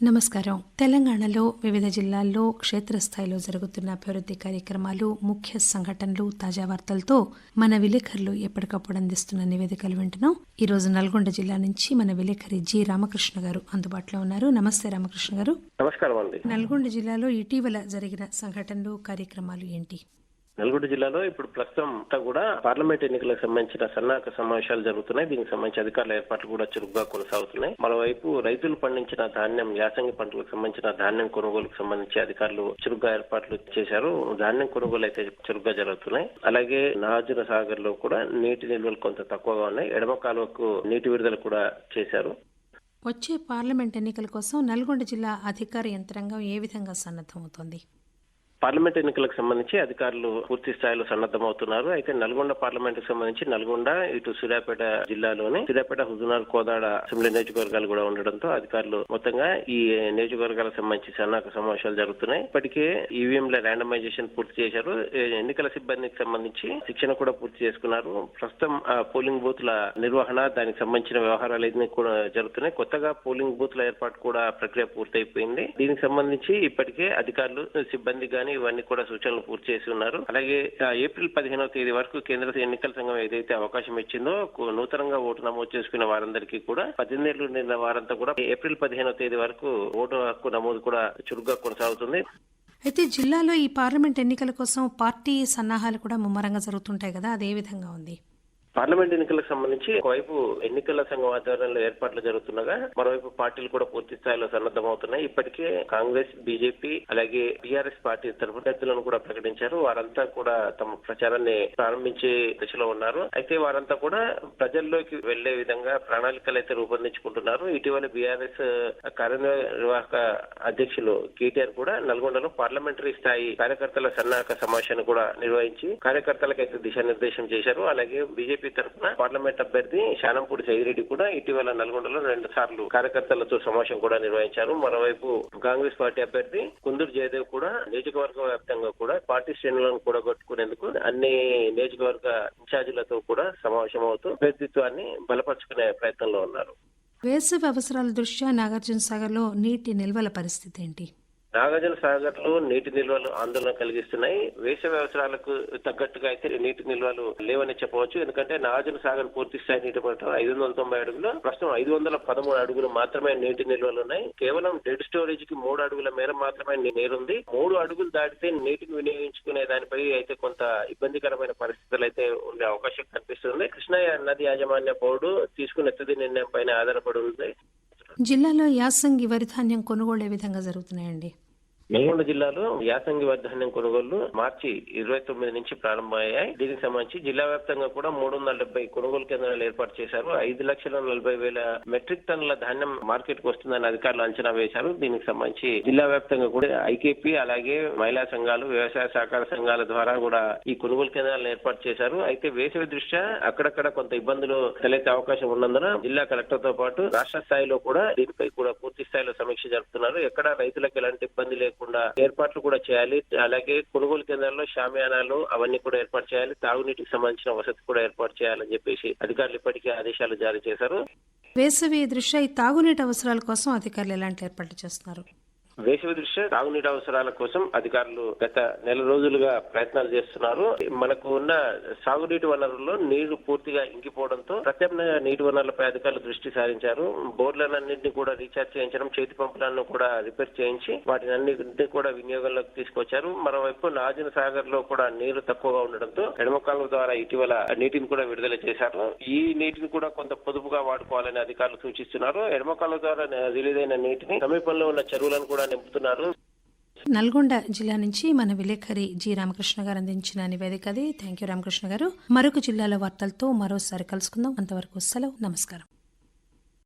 నమస్కారం. తెలంగాణలో వివిధ జిల్లాల్లో క్షేత్రస్థాయిలో జరుగుతున్న అభివృద్ది కార్యక్రమాలు, ముఖ్య సంఘటనలు, తాజా వార్తలతో మన విలేకరులు ఎప్పటికప్పుడు అందిస్తున్న నివేదికలు వింటున్నాం. ఈ రోజు నల్గొండ జిల్లా నుంచి మన విలేకరి జి రామకృష్ణ గారు అందుబాటులో ఉన్నారు. నమస్తే రామకృష్ణ గారు. నమస్కారం అండి. నల్గొండ జిల్లాలో ఇటీవల జరిగిన సంఘటనలు, కార్యక్రమాలు ఏంటి? నల్గొండ జిల్లాలో ఇప్పుడు ప్రస్తుతం అంతా కూడా పార్లమెంట్ ఎన్నికలకు సంబంధించిన సన్నాహక సమావేశాలు జరుగుతున్నాయి. దీనికి సంబంధించి అధికారుల ఏర్పాట్లు కూడా చురుగ్గా కొనసాగుతున్నాయి. మరోవైపు రైతులు పండించిన ధాన్యం, యాసంగి పంటలకు సంబంధించిన ధాన్యం కొనుగోలుకు సంబంధించి అధికారులు చురుగ్గా ఏర్పాట్లు చేశారు. ధాన్యం కొనుగోలు అయితే చురుగ్గా జరుగుతున్నాయి. అలాగే నాగార్జున సాగర్ లో కూడా నీటి నిల్వలు కొంత తక్కువగా ఉన్నాయి. ఎడమ కాలువకు నీటి విడుదల కూడా చేశారు. వచ్చే పార్లమెంట్ ఎన్నికల కోసం నల్గొండ జిల్లా అధికార యంత్రాంగం ఏ విధంగా సన్నద్దమవుతోంది? పార్లమెంట్ ఎన్నికలకు సంబంధించి అధికారులు పూర్తి స్థాయిలో సన్నద్దమవుతున్నారు. అయితే నల్గొండ పార్లమెంట్ కు సంబంధించి నల్గొండ, ఇటు సూర్యాపేట జిల్లాలోని సూర్యాపేట, హుజూర్నగర్, కోదాడ అసెంబ్లీ నియోజకవర్గాలు కూడా ఉండడంతో అధికారులు మొత్తంగా ఈ నియోజకవర్గాలకు సంబంధించి సన్నాహక సమావేశాలు జరుగుతున్నాయి. ఇప్పటికే ఈవీఎంల ర్యాండమైజేషన్ పూర్తి చేశారు. ఎన్నికల సిబ్బందికి సంబంధించి శిక్షణ కూడా పూర్తి చేసుకున్నారు. ప్రస్తుతం పోలింగ్ బూత్ల నిర్వహణ, దానికి సంబంధించిన వ్యవహారాలు కూడా జరుగుతున్నాయి. కొత్తగా పోలింగ్ బూత్ల ఏర్పాటు కూడా ప్రక్రియ పూర్తయిపోయింది. దీనికి సంబంధించి ఇప్పటికే అధికారులు, సిబ్బంది ఇవన్నీ కూడా సూచనలు పూర్తి చేసి ఉన్నారు. అలాగే ఏప్రిల్ 15వ తేదీ వరకు కేంద్ర ఎన్నికల సంఘం ఏదైతే అవకాశం ఇచ్చిందో నూతనంగా ఓటు నమోదు చేసుకున్న వారందరికీ కూడా 18 ఏళ్లు నిండిన వారంతా కూడా ఏప్రిల్ 15వ తేదీ వరకు ఓటు హక్కు నమోదు కూడా చురుగ్గా కొనసాగుతుంది. అయితే జిల్లాలో ఈ పార్లమెంట్ ఎన్నికల కోసం పార్టీ సన్నాహాలు కూడా ముమ్మరంగా జరుగుతుంటాయి కదా, అదే విధంగా ఉంది? పార్లమెంట్ ఎన్నికలకు సంబంధించి ఒకవైపు ఎన్నికల సంఘం ఆధ్వర్యంలో ఏర్పాట్లు జరుగుతుండగా మరోవైపు పార్టీలు కూడా పూర్తి స్థాయిలో సన్నద్దమవుతున్నాయి. ఇప్పటికే కాంగ్రెస్, బీజేపీ అలాగే టీఆర్ఎస్ పార్టీ తరఫు అభ్యర్థులను కూడా ప్రకటించారు. వారంతా కూడా తమ ప్రచారాన్ని ప్రారంభించే దశలో ఉన్నారు. అయితే వారంతా కూడా ప్రజల్లోకి వెళ్లే విధంగా ప్రణాళికలు అయితే రూపొందించుకుంటున్నారు. ఇటీవల బీఆర్ఎస్ కార్యనిర్వాహక అధ్యక్షులు కేటీఆర్ కూడా నల్గొండలో పార్లమెంటరీ స్థాయి కార్యకర్తల సన్నాహక సమావేశాన్ని కూడా నిర్వహించి కార్యకర్తలకైతే దిశానిర్దేశం చేశారు. అలాగే బీజేపీ తరఫున పార్లమెంట్ అభ్యర్థి శానంపూడి సైదిరెడ్డి కూడా ఇటీవల నల్గొండలో 2 సార్లు కార్యకర్తలతో సమావేశం కూడా నిర్వహించారు. మరోవైపు కాంగ్రెస్ పార్టీ అభ్యర్థి కుందూరు జయదేవ్ కూడా నియోజకవర్గ వ్యాప్తంగా కూడా పార్టీ శ్రేణులను కూడగొట్టుకునేందుకు అన్ని నియోజకవర్గ ఇన్ఛార్జీలతో కూడా సమావేశం అవుతూ అభ్యర్థిత్వాన్ని బలపరుచుకునే ప్రయత్నంలో ఉన్నారు. వేసవి అవసరాల దృష్ట్యా నాగార్జున సాగర్ లో నీటి నిల్వల పరిస్థితి ఏంటి? నాగార్జున సాగర్ లో నీటి నిల్వలు ఆందోళన కలిగిస్తున్నాయి. వేసవి అవసరాలకు తగ్గట్టుగా అయితే నీటి నిల్వలు లేవని చెప్పవచ్చు. ఎందుకంటే నాగార్జున సాగర్ పూర్తి స్థాయి నీటి మట్టం 590 అడుగులు, ప్రస్తుతం 513 అడుగులు మాత్రమే నీటి నిల్వలు ఉన్నాయి. కేవలం డెడ్ స్టోరేజ్ కి 3 అడుగుల మేర మాత్రమే నీరుంది. 3 అడుగులు దాటితే నీటిని వినియోగించుకునే దానిపై అయితే కొంత ఇబ్బందికరమైన పరిస్థితులు అయితే ఉండే అవకాశం కనిపిస్తుంది. కృష్ణా నది యాజమాన్య బోర్డు తీసుకున్న తుది నిర్ణయం పైన ఆధారపడి ఉంది. జిల్లాలో యాసంగి వరి ధాన్యం కొనుగోలు ఏ విధంగా జరుగుతున్నాయండి? నల్గొండ జిల్లాలో యాసంగి వరి ధాన్యం కొనుగోళ్లు మార్చి 29 నుంచి ప్రారంభమయ్యాయి. దీనికి సంబంధించి జిల్లా వ్యాప్తంగా కూడా 370 కొనుగోలు కేంద్రాలు ఏర్పాటు చేశారు. 5,40,000 మెట్రిక్ టన్నుల ధాన్యం మార్కెట్ కు వస్తుందని అధికారులు అంచనా వేశారు. దీనికి సంబంధించి జిల్లా వ్యాప్తంగా కూడా ఐకేపీ అలాగే మహిళా సంఘాలు, వ్యవసాయ సహకార సంఘాల ద్వారా కూడా ఈ కొనుగోలు కేంద్రాలను ఏర్పాటు చేశారు. అయితే వేసవి దృష్ట్యా అక్కడక్కడ కొంత ఇబ్బందులు తలెత్తే అవకాశం ఉన్నందున జిల్లా కలెక్టర్ తో పాటు రాష్ట్ర స్థాయిలో కూడా దీనిపై కూడా పూర్తి స్థాయిలో సమీక్ష జరుపుతున్నారు. ఎక్కడ రైతులకు ఎలాంటి ఇబ్బంది లేకుండా ఏర్పాట్లు కూడా చేయాలి. అలాగే కొనుగోలు కేంద్రాల్లో షామియానాలు అవన్నీ కూడా ఏర్పాటు చేయాలి. తాగునీటికి సంబంధించిన వసతి కూడా ఏర్పాటు చేయాలని చెప్పేసి అధికారులు ఇప్పటికే ఆదేశాలు జారీ చేశారు. వేసవి దృష్ట్యా ఈ తాగునీటి అవసరాల కోసం అధికారులు ఎలాంటి ఏర్పాట్లు చేస్తున్నారు? వేసవి దృష్ట్యా తాగునీటి అవసరాల కోసం అధికారులు గత నెల రోజులుగా ప్రయత్నాలు చేస్తున్నారు. మనకు ఉన్న సాగునీటి వనరుల్లో నీరు పూర్తిగా ఇంకిపోవడంతో ప్రత్యామ్నాయ నీటి వనరులపై అధికారులు దృష్టి సారించారు. బోర్లన్నింటినీ కూడా రీఛార్జ్ చేయించడం, చేతి పంపులను కూడా రిపేర్ చేయించి వాటిని అన్నింటినీ కూడా వినియోగంలోకి తీసుకొచ్చారు. మరోవైపు నాగార్జున సాగర్ లో కూడా నీరు తక్కువగా ఉండడంతో ఎడమ కాలువ ద్వారా ఇటీవల నీటిని కూడా విడుదల చేశారు. ఈ నీటిని కూడా కొంత పొదుపుగా వాడుకోవాలని అధికారులు సూచిస్తున్నారు. ఎడమ కాలువ ద్వారా రిలీజ్ అయిన నీటిని సమీపంలో ఉన్న చెరువులను కూడా నింపుతున్నారు. నల్గొండ జిల్లా నుంచి మన విలేకరి జి రామకృష్ణ గారు అందించిన నివేదిక అది. థ్యాంక్ యూ రామకృష్ణ గారు. మరొక జిల్లాల వార్తలతో మరోసారి కలుసుకుందాం. అంతవరకు సెలవు. నమస్కారం.